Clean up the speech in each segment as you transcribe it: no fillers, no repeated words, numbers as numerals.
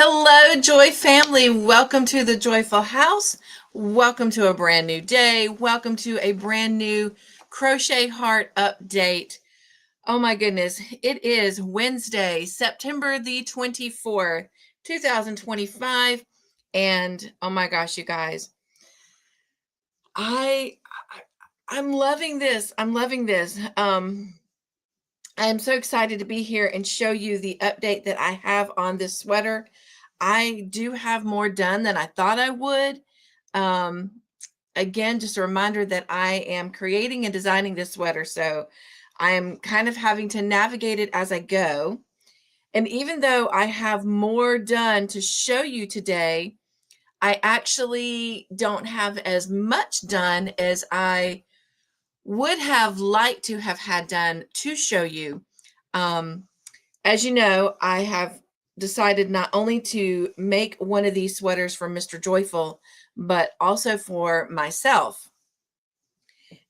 Hello, Joy family. Welcome to the Joyful House. Welcome to a brand new day. Welcome to a brand new Crochet Heart update. Oh my goodness. It is Wednesday, September the 24th, 2025. And oh my gosh, you guys, I'm loving this. I'm loving this. I'm so excited to be here and show you the update that I have on this sweater. I do have more done than I thought I would. Um, again, just a reminder that I am creating and designing this sweater, so I'm kind of having to navigate it as I go. And even though I have more done to show you today, I actually don't have as much done as I would have liked to have had done to show you. As you know, I have decided not only to make one of these sweaters for Mr. Joyful, but also for myself.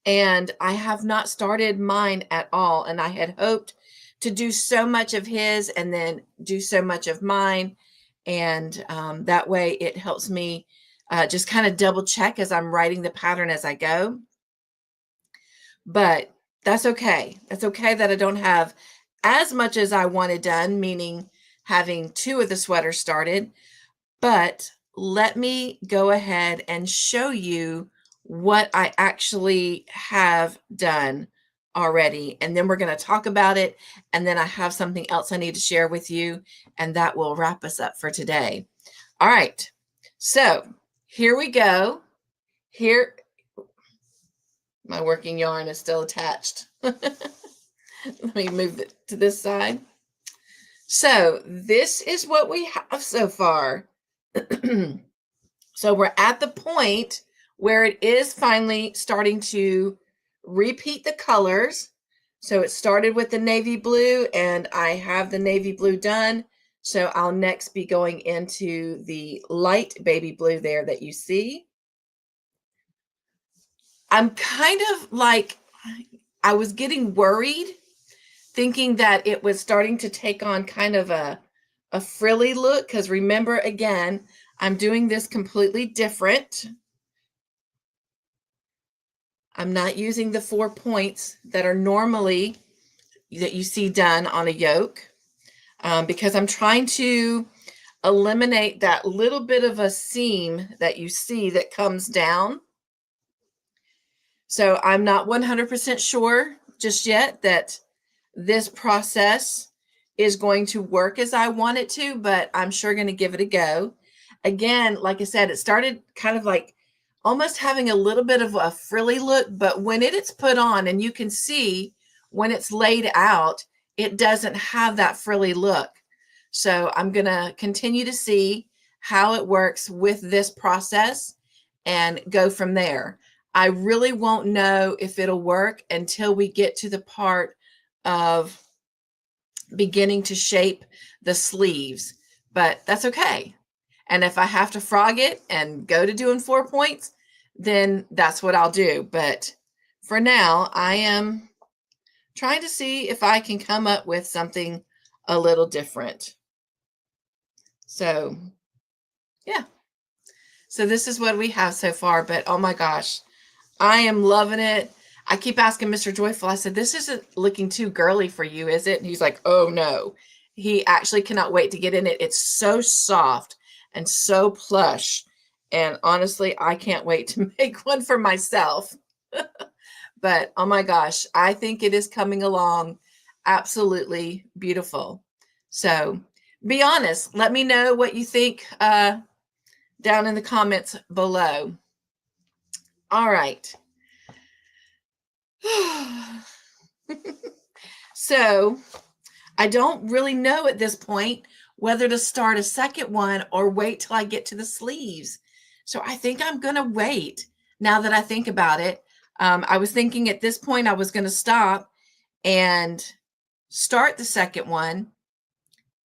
And I have not started mine at all. And I had hoped to do so much of his and then do so much of mine. And that way it helps me just kind of double check as I'm writing the pattern as I go. But that's okay. That's okay that I don't have as much as I wanted done, meaning having two of the sweaters started. But let me go ahead and show you what I actually have done already. And then we're going to talk about it. And then I have something else I need to share with you. And that will wrap us up for today. All right. So here we go. Here. My working yarn is still attached. Let me move it to this side. So this is what we have so far. So we're at the point where it is finally starting to repeat the colors. So it started with the navy blue and I have the navy blue done. So I'll next be going into the light baby blue there that you see. I'm kind of like, I was getting worried thinking that it was starting to take on kind of a frilly look. Because remember, again, I'm doing this completely different. I'm not using the 4 points that are normally that you see done on a yoke because I'm trying to eliminate that little bit of a seam that you see that comes down. So I'm not 100% sure just yet that this process is going to work as I want it to, but I'm sure going to give it a go. Again, like I said, it started kind of like almost having a little bit of a frilly look, but when it's put on, and you can see when it's laid out, it doesn't have that frilly look. So I'm going to continue to see how it works with this process and go from there. I really won't know if it'll work until we get to the part of beginning to shape the sleeves, but that's okay. And if I have to frog it and go to doing 4 points, then that's what I'll do. But for now, I am trying to see if I can come up with something a little different. So yeah. So this is what we have so far, but oh my gosh, I am loving it. I keep asking Mr. Joyful, I said, this isn't looking too girly for you, is it? And he's like, oh no. He actually cannot wait to get in it. It's so soft and so plush. And honestly, I can't wait to make one for myself. But oh my gosh, I think it is coming along absolutely beautiful. So be honest. Let me know what you think down in the comments below. All right. So I don't really know at this point whether to start a second one or wait till I get to the sleeves. So I think I'm going to wait now that I think about it. I was thinking at this point I was going to stop and start the second one,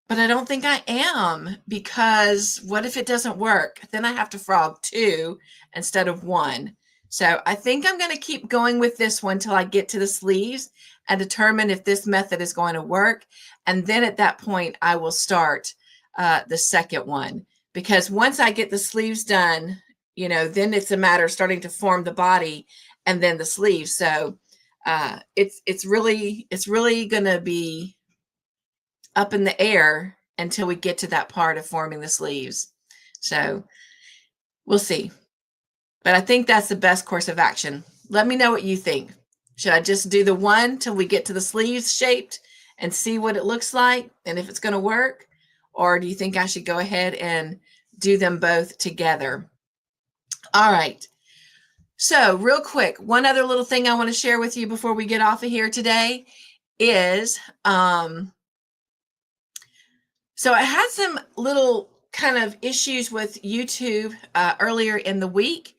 but I don't think I am, because what if it doesn't work? Then I have to frog 2 instead of 1. So I think I'm going to keep going with this one till I get to the sleeves and determine if this method is going to work. And then at that point, I will start the second one, because once I get the sleeves done, then it's a matter of starting to form the body and then the sleeves. So it's really going to be up in the air until we get to that part of forming the sleeves. So we'll see. But I think that's the best course of action. Let me know what you think. Should I just do the one till we get to the sleeves shaped and see what it looks like and if it's going to work? Or do you think I should go ahead and do them both together? All right. So real quick, one other little thing I want to share with you before we get off of here today is, so I had some little kind of issues with YouTube earlier in the week,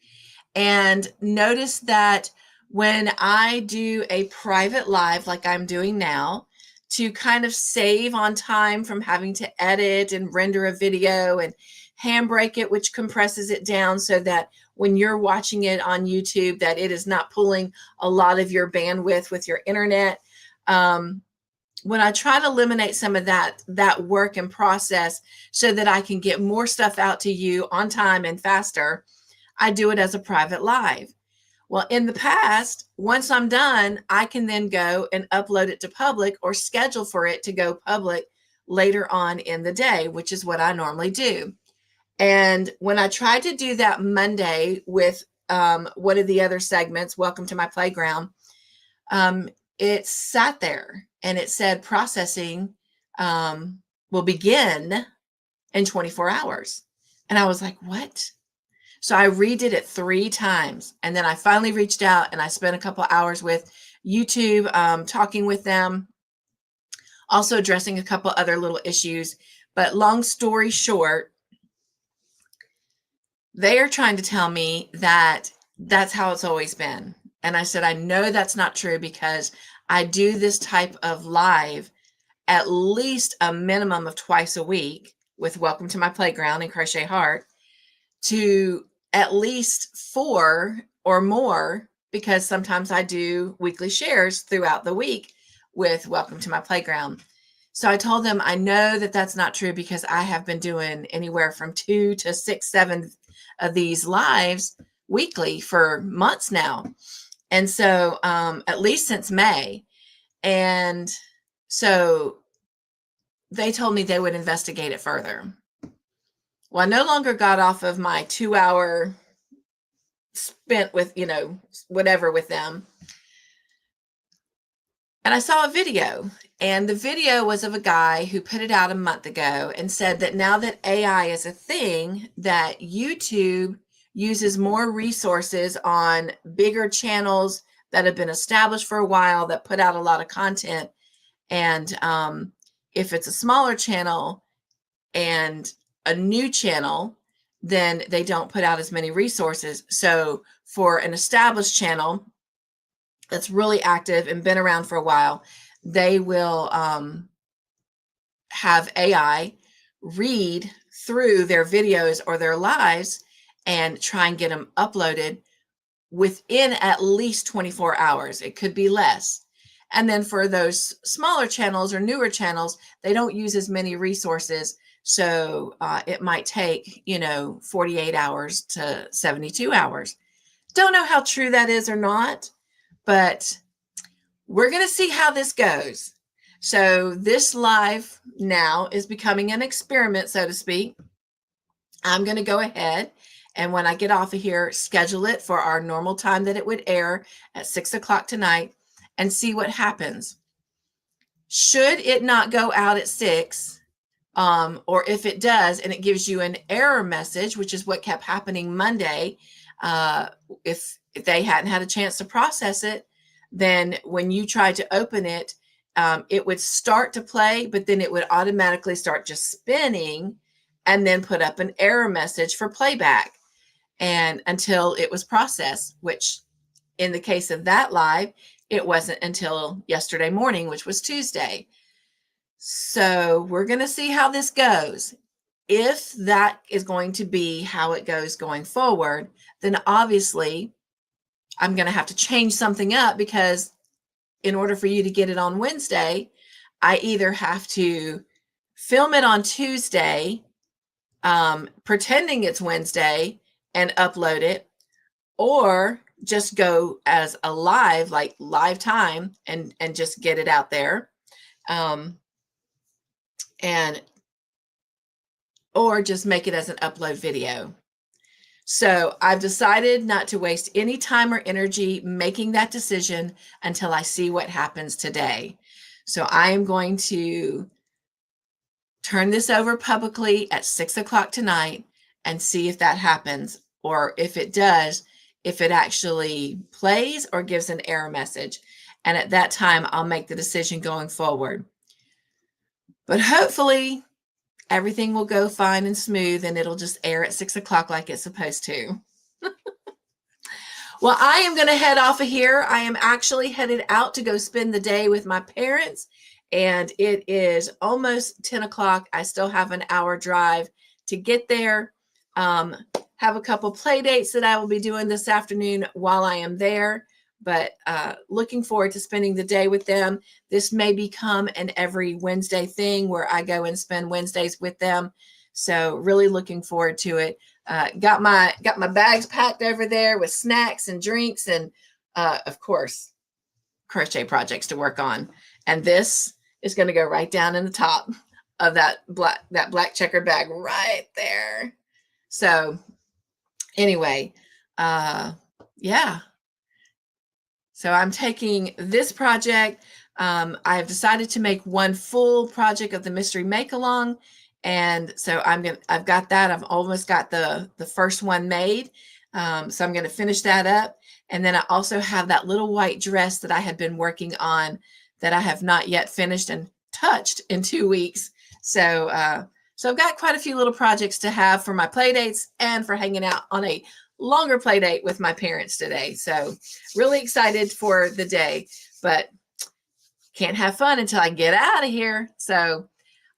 and noticed that when I do a private live like I'm doing now, to kind of save on time from having to edit and render a video and handbrake it, which compresses it down so that when you're watching it on YouTube, that it is not pulling a lot of your bandwidth with your internet. When I try to eliminate some of that work and process so that I can get more stuff out to you on time and faster, I do it as a private live. Well, in the past, once I'm done, I can then go and upload it to public or schedule for it to go public later on in the day, which is what I normally do. And when I tried to do that Monday with one of the other segments, Welcome to My Playground, it sat there and it said processing will begin in 24 hours. And I was like, what? So I redid it 3 times. And then I finally reached out and I spent a couple hours with YouTube talking with them, also addressing a couple other little issues. But long story short, they are trying to tell me that that's how it's always been. And I said, I know that's not true because I do this type of live at least a minimum of twice a week with Welcome to My Playground and Crochet Heart, to at least 4 or more, because sometimes I do weekly shares throughout the week with Welcome to My Playground. So I told them, I know that that's not true because I have been doing anywhere from 2 to 6, 7 of these lives weekly for months now. And so at least since May. And so they told me they would investigate it further. Well, I no longer got off of my 2-hour spent with, whatever with them. And I saw a video, and the video was of a guy who put it out a month ago and said that now that AI is a thing, that YouTube uses more resources on bigger channels that have been established for a while, that put out a lot of content. And if it's a smaller channel and a new channel, then they don't put out as many resources. So for an established channel that's really active and been around for a while, they will have AI read through their videos or their lives and try and get them uploaded within at least 24 hours. It could be less. And then for those smaller channels or newer channels, they don't use as many resources. So it might take, 48 hours to 72 hours. Don't know how true that is or not, but we're going to see how this goes. So this live now is becoming an experiment, so to speak. I'm going to go ahead and when I get off of here, schedule it for our normal time that it would air at 6 o'clock tonight and see what happens. Should it not go out at 6, or if it does and it gives you an error message, which is what kept happening Monday, if they hadn't had a chance to process it, then when you tried to open it, it would start to play, but then it would automatically start just spinning and then put up an error message for playback, and until it was processed, which in the case of that live, it wasn't until yesterday morning, which was Tuesday. So we're going to see how this goes. If that is going to be how it goes going forward, then obviously I'm going to have to change something up, because in order for you to get it on Wednesday, I either have to film it on Tuesday, pretending it's Wednesday and upload it, or just go as a live, like live time, and just get it out there. And or just make it as an upload video. So I've decided not to waste any time or energy making that decision until I see what happens today. So I am going to turn this over publicly at 6 o'clock tonight and see if that happens, or if it does, if it actually plays or gives an error message. And at that time, I'll make the decision going forward. But hopefully everything will go fine and smooth, and it'll just air at 6 o'clock like it's supposed to. Well, I am going to head off of here. I am actually headed out to go spend the day with my parents, and it is almost 10 o'clock. I still have an hour drive to get there. Have a couple play dates that I will be doing this afternoon while I am there, but looking forward to spending the day with them. This may become an every Wednesday thing where I go and spend Wednesdays with them. So really looking forward to it. Got my bags packed over there with snacks and drinks, and of course, crochet projects to work on. And this is going to go right down in the top of that black checkered bag right there. So anyway, yeah. So I'm taking this project. I've decided to make one full project of the mystery make along. And so I've got that. I've almost got the first one made. So I'm going to finish that up. And then I also have that little white dress that I had been working on that I have not yet finished and touched in 2 weeks. So I've got quite a few little projects to have for my play dates and for hanging out on a longer play date with my parents today. So really excited for the day, but can't have fun until I get out of here. So,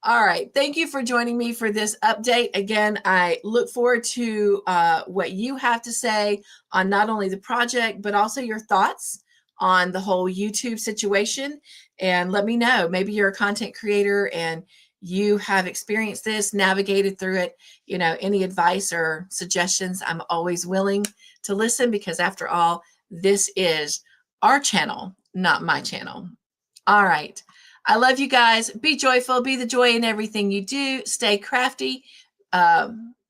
all right. Thank you for joining me for this update. Again, I look forward to what you have to say on not only the project, but also your thoughts on the whole YouTube situation. And let me know, maybe you're a content creator and you have experienced this, navigated through it, any advice or suggestions. I'm always willing to listen, because after all, this is our channel, not my channel. All right. I love you guys. Be joyful. Be the joy in everything you do. Stay crafty.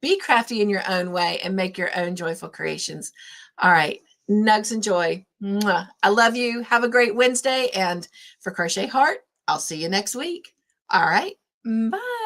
Be crafty in your own way and make your own joyful creations. All right. Nugs and joy. Mwah. I love you. Have a great Wednesday. And for Crochet Heart, I'll see you next week. All right. Bye.